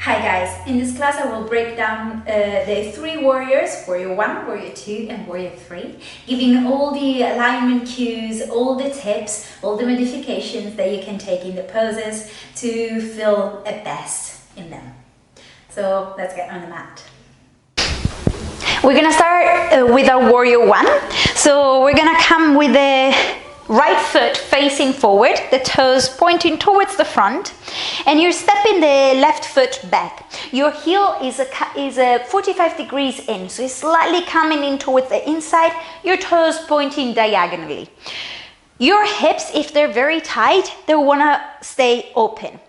Hi guys, in this class I will break down the three warriors, warrior 1, warrior 2 and warrior 3, giving all the alignment cues, all the tips, all the modifications that you can take in the poses to feel at best in them. So let's get on the mat. We're gonna start with our warrior 1. So we're gonna come with the right foot facing forward, the toes pointing towards the front, and you're stepping the left foot back. Your heel is 45 degrees in, so it's slightly coming in towards the inside, your toes pointing diagonally. Your hips, if they're very tight, they want to stay open.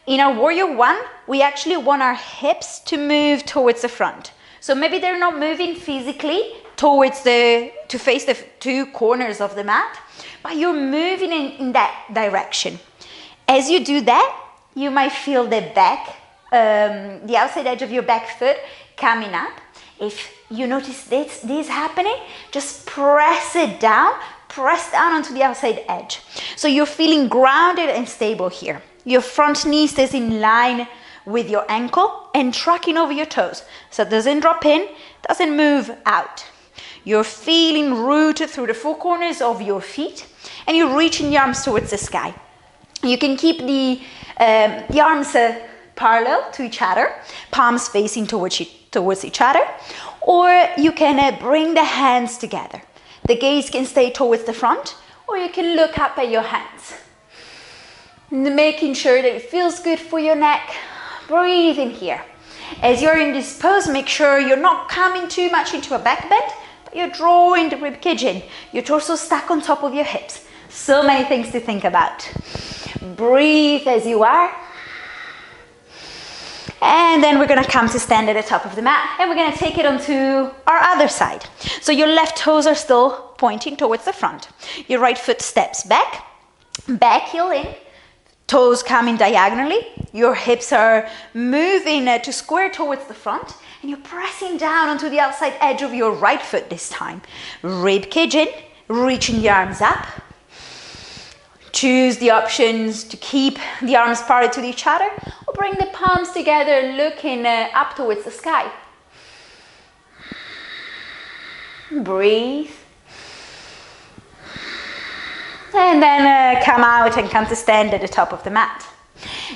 In our warrior 1, we actually want our hips to move towards the front. So maybe they're not moving physically towards to face the two corners of the mat, but you're moving in that direction. As you do that, you might feel the back, the outside edge of your back foot coming up. If you notice this happening, just press down onto the outside edge. So you're feeling grounded and stable here. Your front knee stays in line with your ankle and tracking over your toes. So it doesn't drop in, doesn't move out. You're feeling rooted through the four corners of your feet and you're reaching the arms towards the sky. You can keep the arms parallel to each other, palms facing towards each other, or you can bring the hands together. The gaze can stay towards the front, or you can look up at your hands. Making sure that it feels good for your neck. Breathe in here. As you're in this pose, make sure you're not coming too much into a back bend, but you're drawing the rib cage in. Your torso stuck on top of your hips. So many things to think about. Breathe as you are. And then we're going to come to stand at the top of the mat and we're going to take it onto our other side. So your left toes are still pointing towards the front. Your right foot steps back, back heel in, toes coming diagonally. Your hips are moving to square towards the front and you're pressing down onto the outside edge of your right foot this time. Rib cage in, reaching the arms up. Choose the options to keep the arms parted to each other or bring the palms together looking up towards the sky. Breathe. And then come out and come to stand at the top of the mat.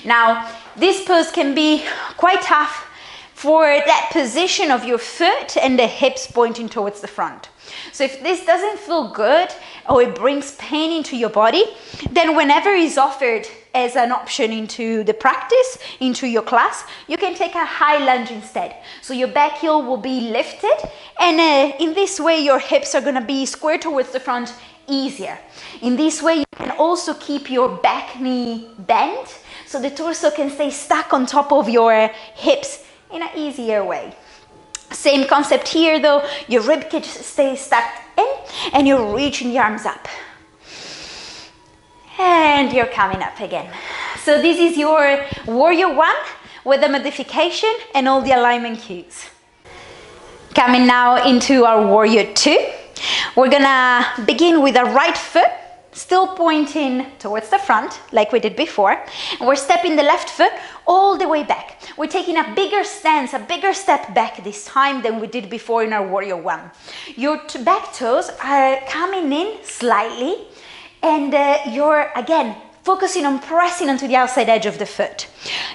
Now, this pose can be quite tough for that position of your foot and the hips pointing towards the front. So if this doesn't feel good or it brings pain into your body, then whenever it's offered as an option into the practice, into your class, you can take a high lunge instead. So your back heel will be lifted and in this way your hips are going to be square towards the front easier. In this way you can also keep your back knee bent so the torso can stay stuck on top of your hips in an easier way. Same concept here though, your rib cage stays stuck in and you're reaching the arms up. And you're coming up again. So this is your warrior 1 with the modification and all the alignment cues. Coming now into our warrior 2. We're gonna begin with our right foot still pointing towards the front like we did before, and we're stepping the left foot all the way back. We're taking a bigger stance, a bigger step back this time than we did before in our warrior 1. Your back toes are coming in slightly and you're again focusing on pressing onto the outside edge of the foot.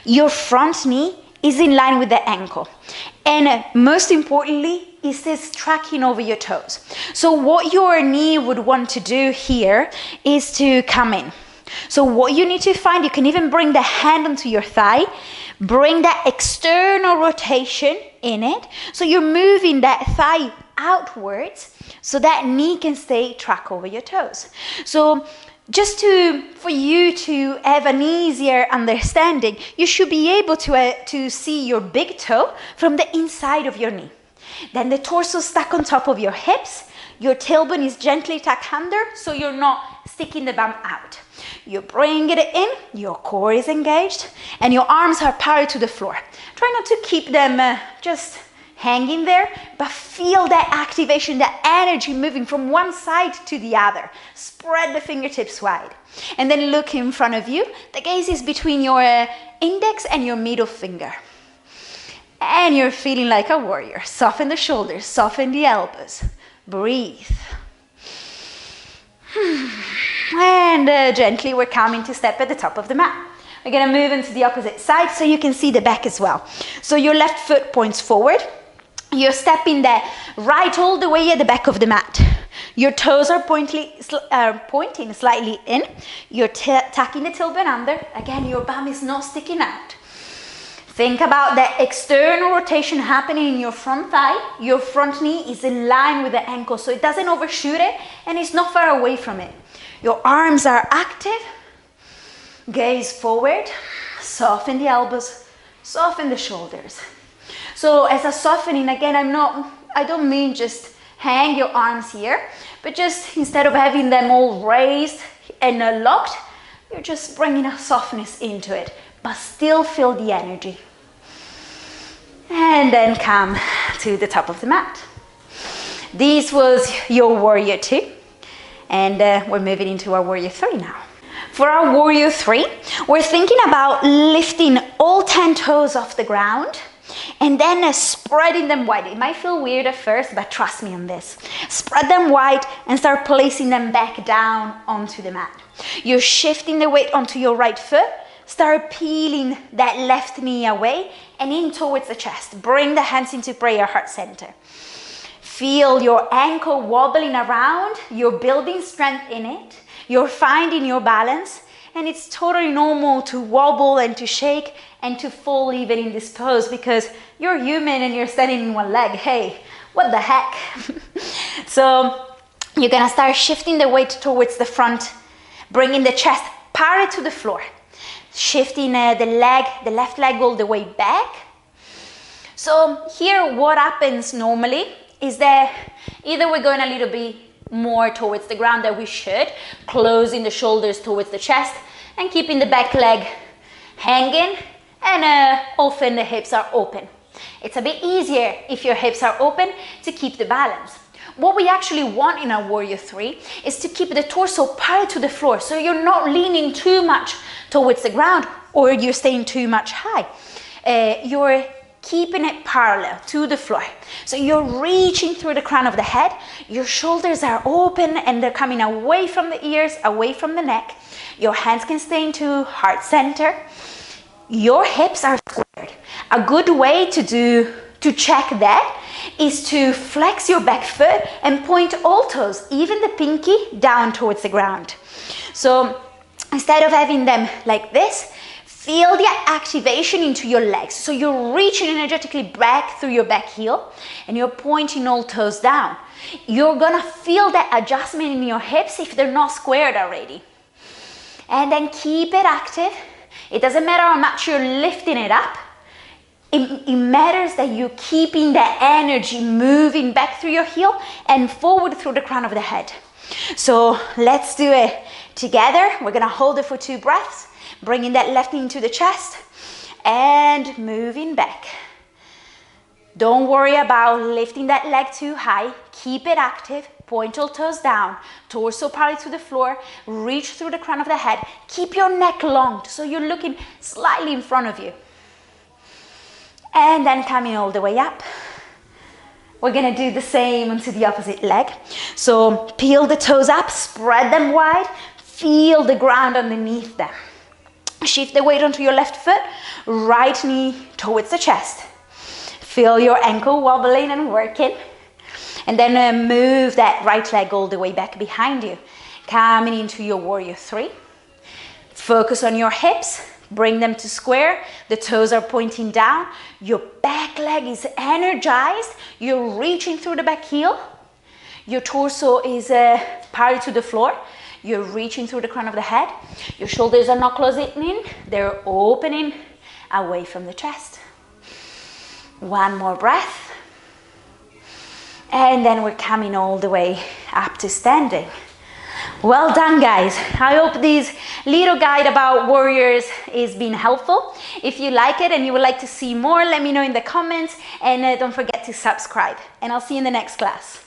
Your front knee is in line with the ankle and most importantly is this tracking over your toes. So what your knee would want to do here is to come in. So what you need to find, you can even bring the hand onto your thigh, bring that external rotation in it. So you're moving that thigh outwards so that knee can stay track over your toes. So just for you to have an easier understanding, you should be able to see your big toe from the inside of your knee. Then the torso stuck on top of your hips, your tailbone is gently tucked under so you're not sticking the bum out. You bring it in, your core is engaged and your arms are parallel to the floor. Try not to keep them just hanging there, but feel that activation, that energy moving from one side to the other. Spread the fingertips wide and then look in front of you. The gaze is between your index and your middle finger. And you're feeling like a warrior. Soften the shoulders, soften the elbows. Breathe. And gently we're coming to step at the top of the mat. We're gonna move into the opposite side so you can see the back as well. So your left foot points forward. You're stepping there right all the way at the back of the mat. Your toes are pointing slightly in. You're tucking the tailbone under. Again, your bum is not sticking out. Think about that external rotation happening in your front thigh. Your front knee is in line with the ankle, so it doesn't overshoot it and it's not far away from it. Your arms are active. Gaze forward. Soften the elbows. Soften the shoulders. So as a softening, again, I don't mean just hang your arms here, but just instead of having them all raised and locked, you're just bringing a softness into it, but still feel the energy. And then come to the top of the mat. This was your warrior 2, and we're moving into our warrior 3 now. For our warrior 3, we're thinking about lifting all 10 toes off the ground and then spreading them wide. It might feel weird at first, but trust me on this. Spread them wide and start placing them back down onto the mat. You're shifting the weight onto your right foot. Start peeling that left knee away and in towards the chest. Bring the hands into prayer, heart center. Feel your ankle wobbling around. You're building strength in it. You're finding your balance, and it's totally normal to wobble and to shake and to fall even in this pose because you're human and you're standing in one leg. Hey, what the heck? So you're gonna start shifting the weight towards the front, bringing the chest parallel to the floor, shifting the left leg all the way back. So here what happens normally is that either we're going a little bit more towards the ground than we should, closing the shoulders towards the chest and keeping the back leg hanging, and often the hips are open. It's a bit easier if your hips are open to keep the balance. What we actually want in our warrior 3 is to keep the torso parallel to the floor, so you're not leaning too much towards the ground or you're staying too much high. You're keeping it parallel to the floor. So you're reaching through the crown of the head, your shoulders are open and they're coming away from the ears, away from the neck. Your hands can stay into heart center. Your hips are squared. A good way to check that is to flex your back foot and point all toes, even the pinky, down towards the ground. So instead of having them like this, feel the activation into your legs. So you're reaching energetically back through your back heel and you're pointing all toes down. You're gonna feel that adjustment in your hips if they're not squared already. And then keep it active. It doesn't matter how much you're lifting it up. It matters that you're keeping that energy moving back through your heel and forward through the crown of the head. So let's do it together. We're gonna hold it for 2 breaths. Bringing that left knee into the chest and moving back. Don't worry about lifting that leg too high. Keep it active. Point all toes down. Torso parallel to the floor. Reach through the crown of the head. Keep your neck long so you're looking slightly in front of you. And then coming all the way up. We're gonna do the same onto the opposite leg. So peel the toes up, spread them wide. Feel the ground underneath them. Shift the weight onto your left foot, right knee towards the chest. Feel your ankle wobbling and working. And then move that right leg all the way back behind you. Coming into your warrior 3. Focus on your hips, bring them to square. The toes are pointing down. Your back leg is energized. You're reaching through the back heel. Your torso is parallel to the floor. You're reaching through the crown of the head. Your shoulders are not closing in. They're opening away from the chest. One more breath. And then we're coming all the way up to standing. Well done, guys. I hope this little guide about warriors is being helpful. If you like it and you would like to see more, let me know in the comments. And don't forget to subscribe. And I'll see you in the next class.